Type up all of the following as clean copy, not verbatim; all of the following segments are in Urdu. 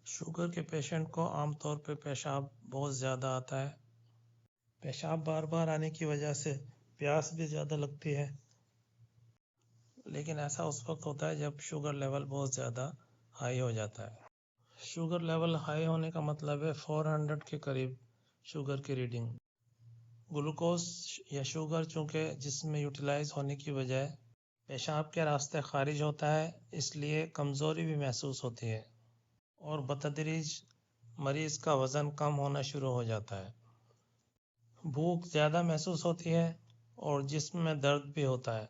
شوگر کے پیشنٹ کو عام طور پہ پیشاب بہت زیادہ آتا ہے۔ پیشاب بار بار آنے کی وجہ سے پیاس بھی زیادہ لگتی ہے، لیکن ایسا اس وقت ہوتا ہے جب شوگر لیول بہت زیادہ ہائی ہو جاتا ہے۔ شوگر لیول ہائی ہونے کا مطلب ہے 400 کے قریب شوگر کی ریڈنگ۔ گلوکوز یا شوگر چونکہ جسم میں یوٹیلائز ہونے کی بجائے پیشاب کے راستے خارج ہوتا ہے، اس لیے کمزوری بھی محسوس ہوتی ہے اور بتدریج مریض کا وزن کم ہونا شروع ہو جاتا ہے۔ بھوک زیادہ محسوس ہوتی ہے اور جسم میں درد بھی ہوتا ہے۔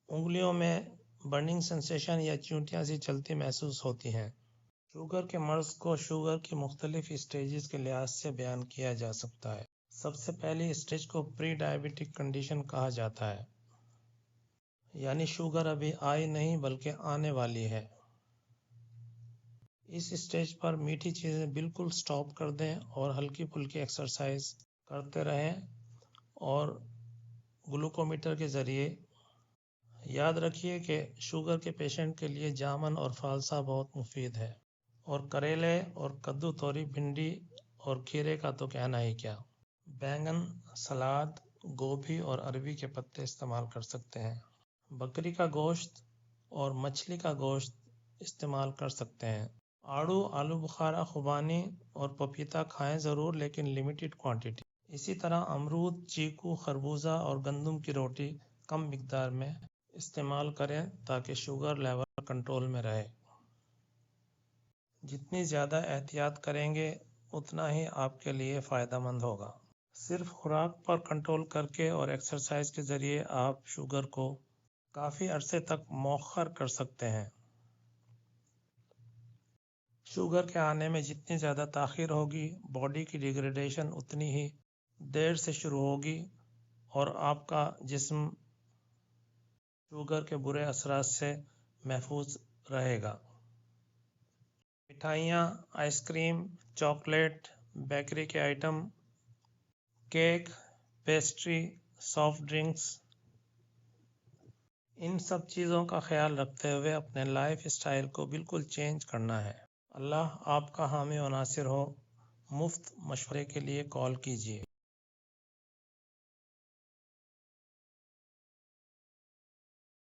انگلیوں میں برننگ سینسیشن یا چونٹیاں سی چلتی محسوس ہوتی ہیں۔ شوگر کے مرض کو شوگر کی مختلف اسٹیجز کے لحاظ سے بیان کیا جا سکتا ہے۔ سب سے پہلی اسٹیج کو پری ڈائبیٹک کنڈیشن کہا جاتا ہے، یعنی شوگر ابھی آئی نہیں بلکہ آنے والی ہے۔ اس اسٹیج پر میٹھی چیزیں بالکل سٹاپ کر دیں اور ہلکی پھلکی ایکسرسائز کرتے رہیں اور گلوکومیٹر کے ذریعے یاد رکھیے کہ شوگر کے پیشنٹ کے لیے جامن اور فالسا بہت مفید ہے، اور کریلے اور کدو، توری، بھنڈی اور کھیرے کا تو کہنا ہی کیا۔ بینگن، سلاد، گوبھی اور اروی کے پتے استعمال کر سکتے ہیں۔ بکری کا گوشت اور مچھلی کا گوشت استعمال کر سکتے ہیں۔ آڑو، آلو بخارا، خوبانی اور پپیتا کھائیں ضرور، لیکن لمیٹڈ کوانٹٹی۔ اسی طرح امرود، چیکو، خربوزہ اور گندم کی روٹی کم مقدار میں استعمال کریں تاکہ شوگر لیول کنٹرول میں رہے۔ جتنی زیادہ احتیاط کریں گے اتنا ہی آپ کے لیے فائدہ مند ہوگا۔ صرف خوراک پر کنٹرول کر کے اور ایکسرسائز کے ذریعے آپ شوگر کو کافی عرصے تک مؤخر کر سکتے ہیں۔ شوگر کے آنے میں جتنی زیادہ تاخیر ہوگی، باڈی کی ڈیگریڈیشن اتنی ہی دیر سے شروع ہوگی اور آپ کا جسم شوگر کے برے اثرات سے محفوظ رہے گا۔ مٹھائیاں، آئس کریم، چاکلیٹ، بیکری کے item, cake, pastry, soft drinks, ان سب چیزوں کا خیال رکھتے ہوئے اپنے لائف اسٹائل کو بالکل چینج کرنا ہے۔ اللہ آپ کا حامی و ناصر ہو۔ مفت مشورے کے لیے کال کیجیے۔